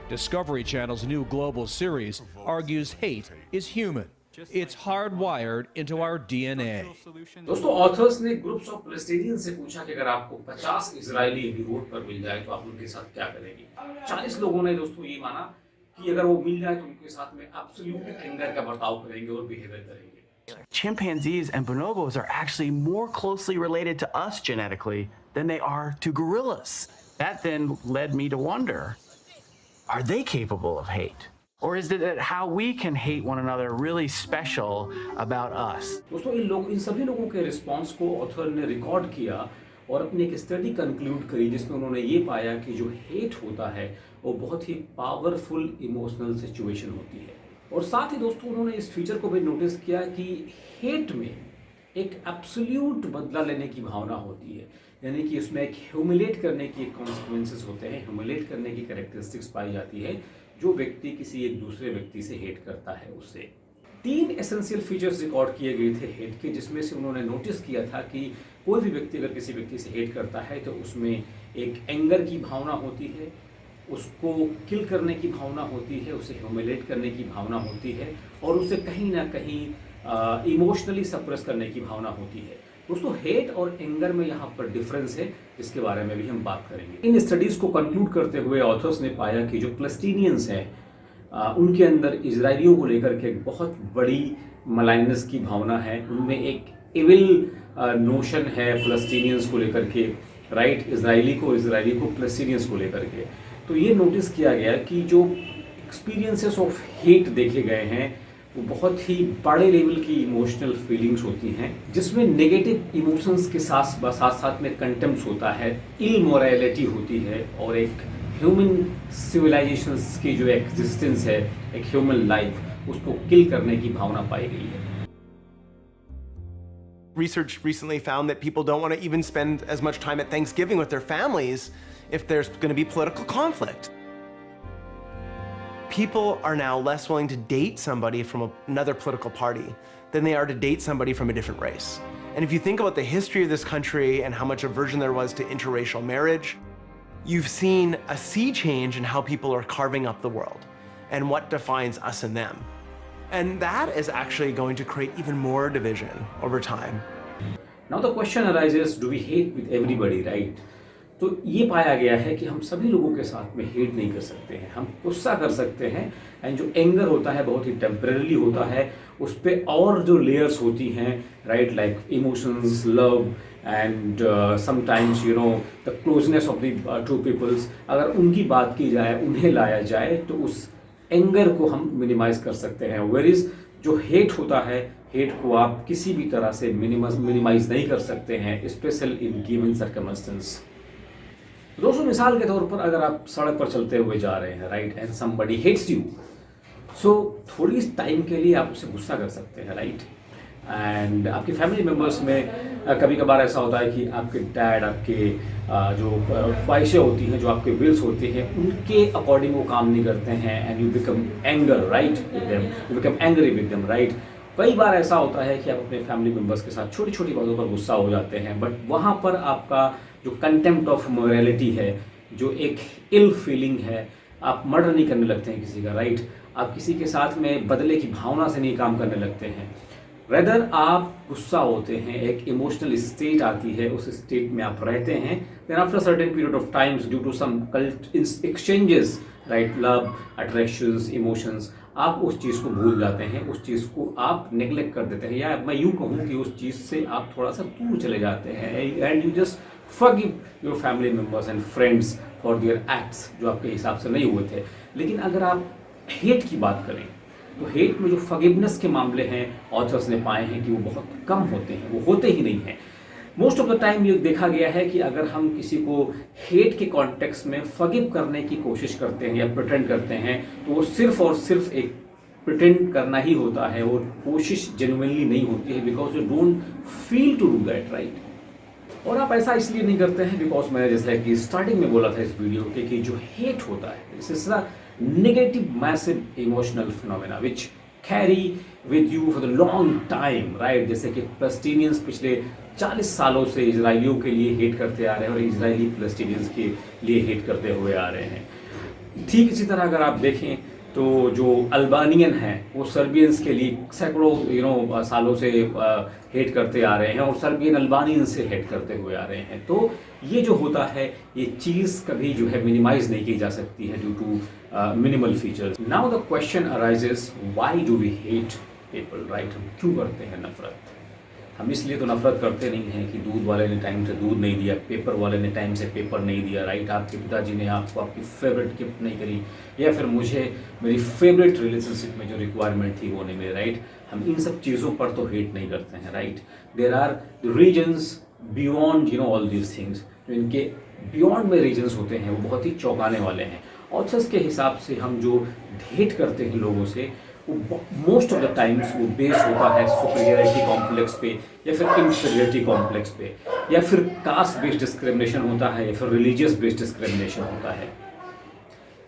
Discovery Channel's new global series argues hate is human. It's hardwired into our DNA. दोस्तों authors ने groups of Palestinian से पूछा कि अगर आपको 50 इजरायली अभी रोड पर मिल जाए तो आप उनके साथ क्या करेंगे। 40 लोगों ने दोस्तों ये माना कि अगर वो मिल जाए तो उनके साथ में एब्सोल्युटली एंगर का बर्ताव करेंगे और बिहेवियर करेंगे। Chimpanzees and bonobos are actually more closely related to us genetically than they are to gorillas. That then led me to wonder, are they capable of hate? Or is it that how we can hate one another really special about us? दोस्तों इन सभी लोगों के response को author ने record किया और अपनी एक स्टडी कंक्लूड करी जिसमें उन्होंने ये पाया कि जो हेट होता है वो बहुत ही पावरफुल इमोशनल सिचुएशन होती है। और साथ ही दोस्तों उन्होंने इस फीचर को भी नोटिस किया कि हेट में एक एब्सोल्यूट बदला लेने की भावना होती है, यानी कि उसमें एक ह्यूमिलेट करने की कॉन्सिक्वेंसेस होते हैं, ह्यूमिलेट करने की कैरेक्टरिस्टिक्स पाई जाती है जो व्यक्ति किसी एक दूसरे व्यक्ति से हेट करता है उससे। 3 एसेंशियल फीचर्स रिकॉर्ड किए गए थे हेट के, जिसमें से उन्होंने नोटिस किया था कि कोई भी व्यक्ति अगर किसी व्यक्ति से हेट करता है तो उसमें एक एंगर की भावना होती है, उसको किल करने की भावना होती है, उसे ह्यूमिलेट करने की भावना होती है और उसे कहीं ना कहीं इमोशनली सप्रेस करने की भावना होती है। दोस्तों हेट और एंगर में यहाँ पर डिफरेंस है, जिसके बारे में भी हम बात करेंगे। इन स्टडीज़ को कंक्लूड करते हुए ऑथर्स ने पाया कि जो पैलेस्टीनियंस हैं उनके अंदर इजरायलियों को लेकर के एक बहुत बड़ी मलाइनस की भावना है, उनमें एक इविल नोशन है पैलेस्टीनियंस को लेकर के, राइट, इजरायली को पैलेस्टीनियंस को लेकर के। तो ये नोटिस किया गया कि जो एक्सपीरियंसेस ऑफ हेट देखे गए हैं वो बहुत ही बड़े लेवल की इमोशनल फीलिंग्स होती हैं, जिसमें नेगेटिव इमोशंस के साथ साथ में कंटेम्प्ट होता है, इल मोरालिटी होती है और एक ह्यूमन सिविलाइजेशंस की जो एग्जिस्टेंस है, एक ह्यूमन लाइफ, उसको किल करने की भावना पाई गई है। Research recently found that people don't want to even spend as much time at Thanksgiving with their families if there's going to be political conflict. People are now less willing to date somebody from another political party than they are to date somebody from a different race. And if you think about the history of this country and how much aversion there was to interracial marriage, you've seen a sea change in how people are carving up the world and what defines us and them. And that is actually going to create even more division over time. Now the question arises, do we hate with everybody, right? तो ये पाया गया है कि हम सभी लोगों के साथ में हेट नहीं कर सकते हैं, हम गुस्सा कर सकते हैं, एंड जो एंगर होता है बहुत ही टेम्परेरी होता है, उस पर और जो लेयर्स होती हैं, right, like emotions, love and sometimes you know the closeness of the two peoples, अगर उनकी बात की जाए, उन्हें लाया जाए तो उस एंगर को हम मिनिमाइज कर सकते हैं। वेयरएज जो हेट होता है, हेट को आप किसी भी तरह से मिनिमाइज नहीं कर सकते हैं, स्पेशल इन गिवन सर्कमस्टेंस। दोस्तों मिसाल के तौर पर अगर आप सड़क पर चलते हुए जा रहे हैं, right, and somebody hates you, so थोड़ी टाइम के लिए आप उससे गुस्सा कर सकते हैं, राइट। एंड आपकी फैमिली मेम्बर्स में कभी कभार ऐसा होता है कि आपके डैड, आपके जो ख्वाहिशें होती हैं, जो आपके विल्स होते हैं, उनके अकॉर्डिंग वो काम नहीं करते हैं, and you become anger, right, with them, you become angry with them, right. कई बार ऐसा होता है कि आप अपने फैमिली मेम्बर्स के साथ छोटी छोटी बातों पर गुस्सा हो जाते हैं, बट वहाँ पर आपका जो कंटेम्प्ट ऑफ मोरालिटी है, जो एक इल फीलिंग है, आप मर्डर नहीं करने लगते हैं किसी का, राइट, आप किसी के साथ में बदले की भावना से नहीं काम करने लगते हैं, रेदर आप गुस्सा होते हैं, एक इमोशनल स्टेट आती है, उस स्टेट में आप रहते हैं, then after certain period of times due to some exchanges, right, love, attractions, emotions, आप उस चीज़ को भूल जाते हैं, उस चीज़ को आप नेग्लेक्ट कर देते हैं, या मैं यूँ कहूँ कि उस चीज़ से आप थोड़ा सा दूर चले जाते हैं, and you just forgive your family members and friends for their acts जो आपके हिसाब से नहीं हुए थे। लेकिन अगर आप हेट की बात करें तो हेट में जो फॉरगिवनेस के मामले हैं, ऑथर्स ने पाए हैं कि वो बहुत कम होते हैं, वो होते ही नहीं हैं। मोस्ट ऑफ द टाइम ये देखा गया है कि अगर हम किसी को हेट के कॉन्टेक्स्ट में फॉरगिव करने की कोशिश करते हैं या प्रिटेंड करते हैं, तो वो सिर्फ और सिर्फ एक प्रिटेंड करना ही होता है, वो कोशिश जेन्युइनली नहीं होती है, because you don't feel to do that, right. और आप ऐसा इसलिए नहीं करते हैं बिकॉज मैंने जैसा कि स्टार्टिंग में बोला था इस वीडियो के कि जो हेट होता है, this is a negative massive emotional phenomena which carry with you for the long time, right. जैसे कि पैलेस्टीनियंस पिछले 40 सालों से इजरायलियों के लिए हेट करते आ रहे हैं और इजरायली पैलेस्टीनियंस के लिए हेट करते हुए आ रहे हैं। ठीक इसी तरह अगर आप देखें तो जो अल्बानियन हैं वो सर्बियंस के लिए सैकड़ों सालों से हेट करते आ रहे हैं और सर्बियन अल्बानियन से हेट करते हुए आ रहे हैं। तो ये जो होता है ये चीज़ कभी जो है मिनिमाइज नहीं की जा सकती है due to minimal features. Now the question arises, why do we hate people, right? हम क्यों करते हैं नफरत? हम इसलिए तो नफरत करते नहीं हैं कि दूध वाले ने टाइम से दूध नहीं दिया, पेपर वाले ने टाइम से पेपर नहीं दिया, राइट? आपके पिताजी ने आपको आपकी फेवरेट गिफ्ट नहीं करी, या फिर मुझे मेरी फेवरेट रिलेशनशिप में जो रिक्वायरमेंट थी वो नहीं मिली, राइट? हम इन सब चीज़ों पर तो हेट नहीं करते हैं, right? There are reasons beyond all these things. जो इनके बियॉन्ड में रीजन्स होते हैं वो बहुत ही चौंकाने वाले हैं। ऑथर्स के हिसाब से हम जो हेट करते हैं लोगों से वो मोस्ट ऑफ द टाइम्स वो बेस होता है सुपीरियरिटी कॉम्प्लेक्स पे, या फिर इंफीरियरिटी कॉम्प्लेक्स पे, या फिर कास्ट बेस्ड डिस्क्रिमिनेशन होता है, या फिर रिलीजियस बेस्ड डिस्क्रिमिनेशन होता है,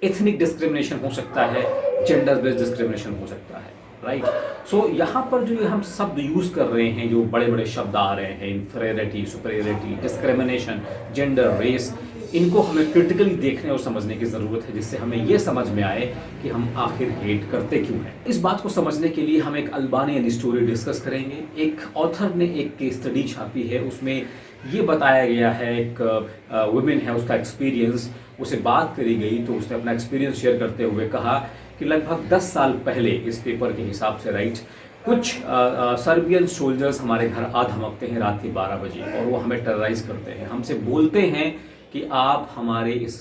एथनिक डिस्क्रिमिनेशन हो सकता है, जेंडर बेस्ड डिस्क्रिमिनेशन हो सकता है, राइट? सो यहाँ पर जो हम शब्द यूज़ कर रहे हैं, जो बड़े बड़े शब्द आ रहे हैं, inferiority, superiority, discrimination, gender, race, इनको हमें क्रिटिकली देखने और समझने की ज़रूरत है, जिससे हमें ये समझ में आए कि हम आखिर हेट करते क्यों हैं। इस बात को समझने के लिए हम एक अल्बानियन स्टोरी डिस्कस करेंगे। एक ऑथर ने एक केस स्टडी छापी है, उसमें ये बताया गया है, एक वुमेन है, उसका एक्सपीरियंस, उसे बात करी गई तो उसने अपना एक्सपीरियंस शेयर करते हुए कहा कि लगभग 10 साल पहले इस पेपर के हिसाब से, राइट, कुछ सर्बियन सोल्जर्स हमारे घर आ धमकते हैं रात के 12 बजे और वो हमें टेरराइज करते हैं, हमसे बोलते हैं कि आप हमारे इस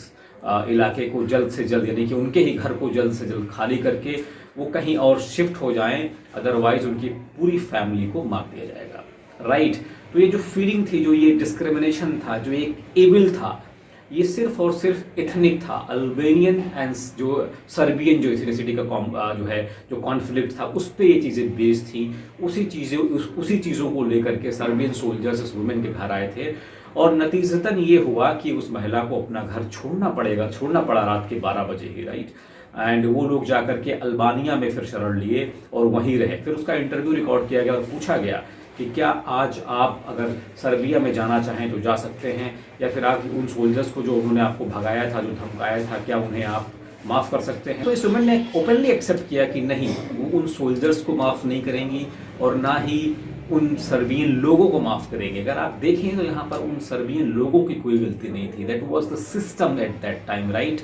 इलाके को जल्द से जल्द, यानी कि उनके ही घर को जल्द से जल्द खाली करके वो कहीं और शिफ्ट हो जाएं, अदरवाइज उनकी पूरी फैमिली को मार दिया जाएगा, राइट? तो ये जो फीलिंग थी, जो ये डिस्क्रिमिनेशन था, जो एक एविल था, ये सिर्फ और सिर्फ एथनिक था। अल्बेनियन एंड जो सर्बियन जो एथनिसिटी का जो कॉन्फ्लिक्ट था, उस पर ये चीज़ें बेस्ड थी। उसी चीज़ों को लेकर के सर्बियन सोल्जर्स इस वुमेन के घर आए थे और नतीजतन ये हुआ कि उस महिला को अपना घर छोड़ना पड़ा रात के 12 बजे ही, राइट? एंड वो लोग जाकर के अल्बानिया में फिर शरण लिए और वहीं रहे। फिर उसका इंटरव्यू रिकॉर्ड किया गया और पूछा गया कि क्या आज आप अगर सर्बिया में जाना चाहें तो जा सकते हैं, या फिर आप उन सोल्जर्स को जो उन्होंने आपको भगाया था, जो धमकाया था, क्या उन्हें आप माफ़ कर सकते हैं? तो इस वुमेन ने ओपनली एक्सेप्ट किया कि नहीं, वो उन सोल्जर्स को माफ़ नहीं करेंगी और ना ही उन सर्बियन लोगों को माफ़ करेंगे। अगर आप देखें तो यहाँ पर उन सर्बियन लोगों की कोई गलती नहीं थी। That was the system at that time, right?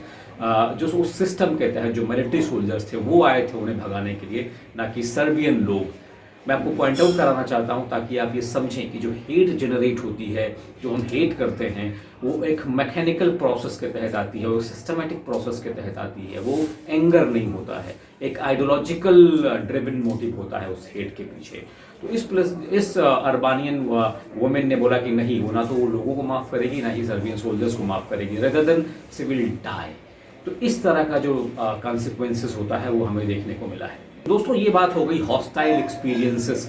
जो उस सिस्टम के तहत जो मिलिट्री सोल्जर्स थे वो आए थे उन्हें भगाने के लिए, ना कि सर्बियन लोग। मैं आपको पॉइंट आउट कराना चाहता हूँ ताकि आप ये समझें कि जो हेट जनरेट होती है, जो हम हेट करते हैं, वो एक मैकेनिकल प्रोसेस के तहत आती है, वो सिस्टमेटिक प्रोसेस के तहत आती है। वो एंगर नहीं होता है, एक आइडियोलॉजिकल ड्रिवन मोटिव होता है उस हेट के पीछे। तो इस अर्बानियन वुमेन ने बोला कि नहीं, वो ना तो वो लोगों को माफ़ करेगी, ना ही सर्बियन सोल्जर्स को माफ़ करेगी, rather than she will die. तो इस तरह का जो कॉन्सिक्वेंसेस होता है वो हमें देखने को मिला है। दोस्तों, ये बात हो गई हॉस्टाइल एक्सपीरियंसेस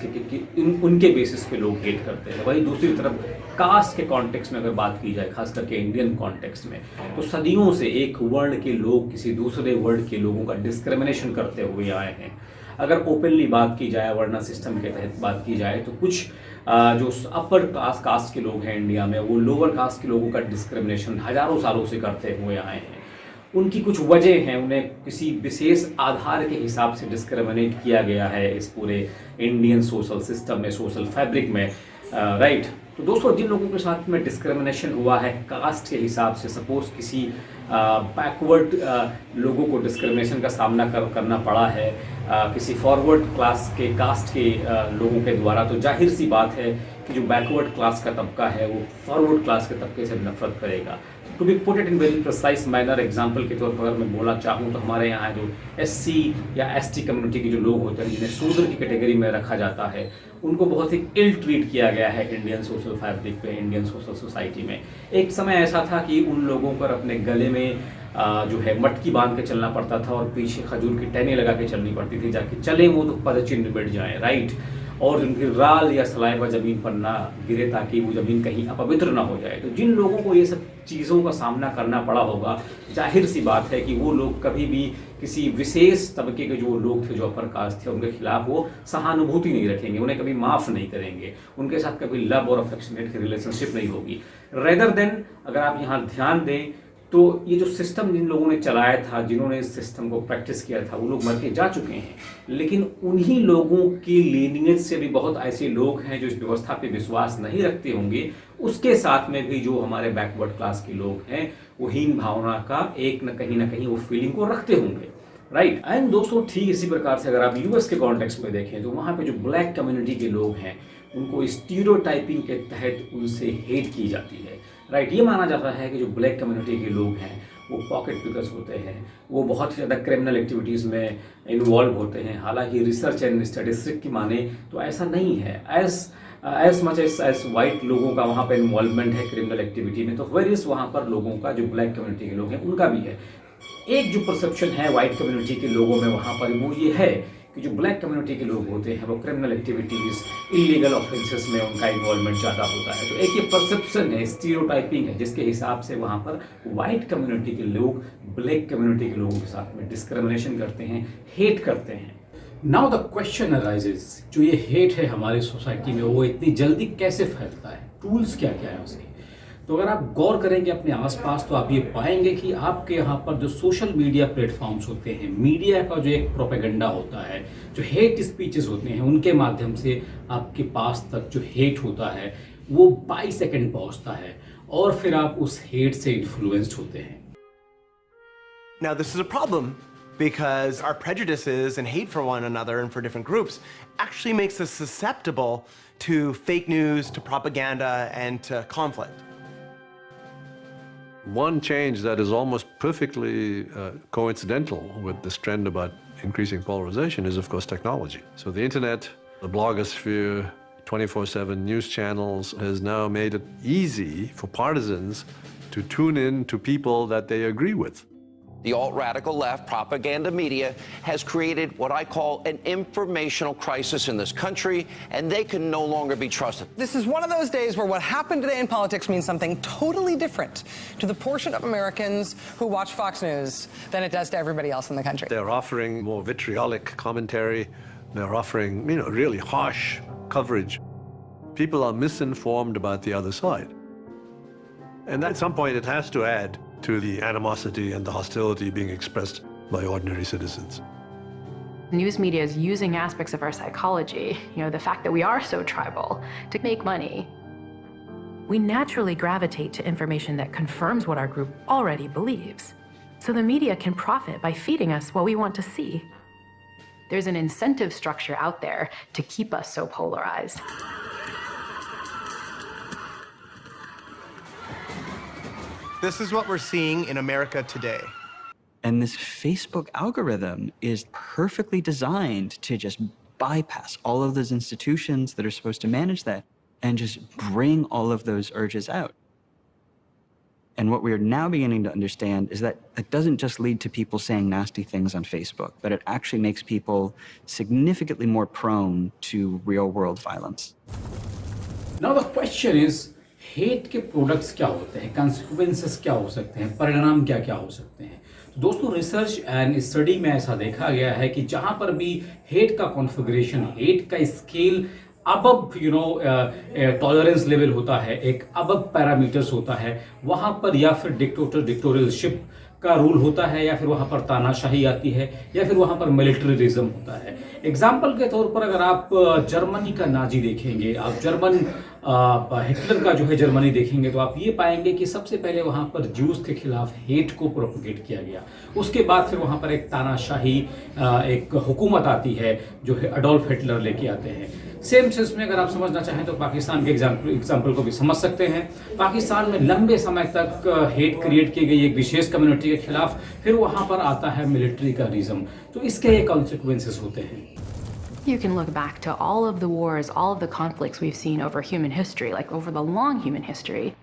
उनके बेसिस पे लोग हेट करते हैं। वही दूसरी तरफ कास्ट के कॉन्टेक्स्ट में अगर बात की जाए, खास करके इंडियन कॉन्टेक्स्ट में, तो सदियों से एक वर्ण के लोग किसी दूसरे वर्ण के लोगों का डिस्क्रिमिनेशन करते हुए आए हैं। अगर ओपनली बात की जाए, वर्णा सिस्टम के तहत बात की जाए, तो कुछ जो अपर कास्ट के लोग हैं इंडिया में, वो लोअर कास्ट के लोगों का डिस्क्रिमिनेशन हजारों सालों से करते हुए आए हैं। उनकी कुछ वजह हैं, उन्हें किसी विशेष आधार के हिसाब से डिस्क्रिमिनेट किया गया है इस पूरे इंडियन सोशल सिस्टम में, सोशल फैब्रिक में, राइट? तो दोस्तों, जिन लोगों के साथ में डिस्क्रिमिनेशन हुआ है कास्ट के हिसाब से, सपोज किसी बैकवर्ड लोगों को डिस्क्रिमिनेशन का सामना करना पड़ा है किसी फॉरवर्ड क्लास के कास्ट के लोगों के द्वारा, तो जाहिर सी बात है कि जो बैकवर्ड क्लास का तबका है वो फॉरवर्ड क्लास के तबके से नफरत करेगा। To be put it in very precise manner, example के तौर पर अगर मैं बोलना चाहूँ तो हमारे यहाँ जो SC या ST कम्युनिटी के जो लोग होते हैं, जिन्हें शूद्र की कैटेगरी में रखा जाता है, उनको बहुत ही इल ट्रीट किया गया है इंडियन सोशल फैब्रिक पे, इंडियन सोशल सोसाइटी में। एक समय ऐसा था कि उन लोगों पर अपने गले में जो है मटकी बांध के चलना पड़ता था और पीछे खजूर की टहनी लगा के चलनी पड़ती थी, जाके चले वो तो पदचिन्ह बैठ जाए, राइट? और उनकी राल या सलाइवा ज़मीन पर ना गिरे ताकि वो ज़मीन कहीं अपवित्र ना हो जाए। तो जिन लोगों को ये सब चीज़ों का सामना करना पड़ा होगा, जाहिर सी बात है कि वो लोग कभी भी किसी विशेष तबके के जो लोग थे, जो अपर कास्ट थे, उनके खिलाफ वो सहानुभूति नहीं रखेंगे, उन्हें कभी माफ़ नहीं करेंगे, उनके साथ कभी लव और अफेक्शनेट की रिलेशनशिप नहीं होगी। रेदर देन, अगर आप यहाँ ध्यान दें तो ये जो सिस्टम जिन लोगों ने चलाया था, जिन्होंने इस सिस्टम को प्रैक्टिस किया था, वो लोग मर के जा चुके हैं। लेकिन उन्हीं लोगों की लीनियज से भी बहुत ऐसे लोग हैं जो इस व्यवस्था पे विश्वास नहीं रखते होंगे। उसके साथ में भी जो हमारे बैकवर्ड क्लास के लोग हैं, वो हीन भावना का एक न कहीं वो फीलिंग को रखते होंगे, राइट। एंड दोस्तों, ठीक इसी प्रकार से अगर आप यूएस के कॉन्टेक्स्ट में देखें तो वहाँ पे जो ब्लैक कम्युनिटी के लोग हैं, उनको स्टीरियोटाइपिंग के तहत उनसे हेट की जाती है, राइट। ये माना जाता है कि जो ब्लैक कम्युनिटी के लोग हैं वो पॉकेट पिकर्स होते हैं, वो बहुत ही ज़्यादा क्रिमिनल एक्टिविटीज़ में इन्वॉल्व होते हैं। हालांकि रिसर्च एंड स्टैटिस्टिक की माने तो ऐसा नहीं है। एज मच एज वाइट लोगों का वहाँ पर इन्वॉल्वमेंट है क्रिमिनल एक्टिविटी में, तो वेरियस वहाँ पर लोगों का, जो ब्लैक कम्युनिटी के लोग हैं, उनका भी है। एक जो परसेप्शन है वाइट कम्युनिटी के लोगों में वहाँ पर, वो ये है कि जो ब्लैक कम्युनिटी के लोग होते हैं वो क्रिमिनल एक्टिविटीज़, इलीगल ऑफेंसेस में उनका इन्वॉल्वमेंट ज़्यादा होता है। तो एक ये परसेप्शन है, स्टीरियोटाइपिंग है, जिसके हिसाब से वहाँ पर वाइट कम्युनिटी के लोग ब्लैक कम्युनिटी के लोगों के साथ में डिस्क्रिमिनेशन करते हैं, हेट करते हैं। नाउ द क्वेश्चन अराइजेस, जो ये हेट है हमारी सोसाइटी में, वो इतनी जल्दी कैसे फैलता है? टूल्स क्या क्या है उसके? तो अगर आप गौर करेंगे अपने आसपास तो आप ये पाएंगे कि आपके यहाँ पर जो सोशल मीडिया प्लेटफॉर्म्स होते हैं, मीडिया का जो एक प्रोपेगेंडा होता है, जो हेट स्पीचेस होते हैं, उनके माध्यम से आपके पास तक जो हेट होता है वो बाई सेकेंड पहुँचता है और फिर आप उस हेट से इन्फ्लुएंस्ड होते हैं। Now, this is a problem because our prejudices and hate for one another and for different groups actually makes us susceptible to fake news, to propaganda, and to conflict. One change that is almost perfectly coincidental with this trend about increasing polarization is, of course, technology. So the internet, the blogosphere, 24/7 news channels has now made it easy for partisans to tune in to people that they agree with. The alt-radical left propaganda media has created what I call an informational crisis in this country, and they can no longer be trusted. This is one of those days where what happened today in politics means something totally different to the portion of Americans who watch Fox News than it does to everybody else in the country. They're offering more vitriolic commentary. They're offering, really harsh coverage. People are misinformed about the other side. And at some point, it has to add to the animosity and the hostility being expressed by ordinary citizens. News media is using aspects of our psychology, the fact that we are so tribal, to make money. We naturally gravitate to information that confirms what our group already believes. So the media can profit by feeding us what we want to see. There's an incentive structure out there to keep us so polarized. This is what we're seeing in America today. And this Facebook algorithm is perfectly designed to just bypass all of those institutions that are supposed to manage that and just bring all of those urges out. And what we are now beginning to understand is that it doesn't just lead to people saying nasty things on Facebook, but it actually makes people significantly more prone to real-world violence. Now the question is, hate के products क्या होते हैं, consequences क्या हो सकते हैं, परिणाम क्या क्या हो सकते हैं? तो दोस्तों, रिसर्च एंड स्टडी में ऐसा देखा गया है कि जहां पर भी हेट का कॉन्फ़िगरेशन, हेट का स्केल अबव टॉलरेंस लेवल होता है, एक अबव पैरामीटर्स होता है, वहां पर या फिर डिक्टेटोरियलशिप का रूल होता है, या फिर वहाँ पर तानाशाही आती है, या फिर वहाँ पर मिलिट्रिज्म होता है। एग्जाम्पल के तौर पर अगर आप जर्मनी का नाजी देखेंगे, आप हिटलर का जो है जर्मनी देखेंगे, तो आप ये पाएंगे कि सबसे पहले वहाँ पर ज्यूज के खिलाफ हेट को प्रोपोगेट किया गया। उसके बाद फिर वहाँ पर एक तानाशाही एक हुकूमत आती है जो अडोल्फ हिटलर लेके आते हैं। सेम सेंस में अगर आप समझना चाहें तो पाकिस्तान के एग्जाम्पल को भी समझ सकते हैं। पाकिस्तान में लंबे समय तक हेट क्रिएट की गई एक विशेष कम्युनिटी के खिलाफ, फिर वहाँ पर आता है मिलिट्री का रिज्म। तो इसके ये कॉन्सिक्वेंसेस होते हैं। You can look back to all of the wars, all of the conflicts we've seen over human history, like over the long human history.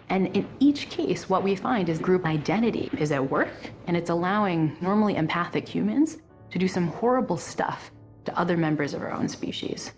And in each case, what we find is group identity is at work, and it's allowing normally empathic humans to do some horrible stuff to other members of our own species.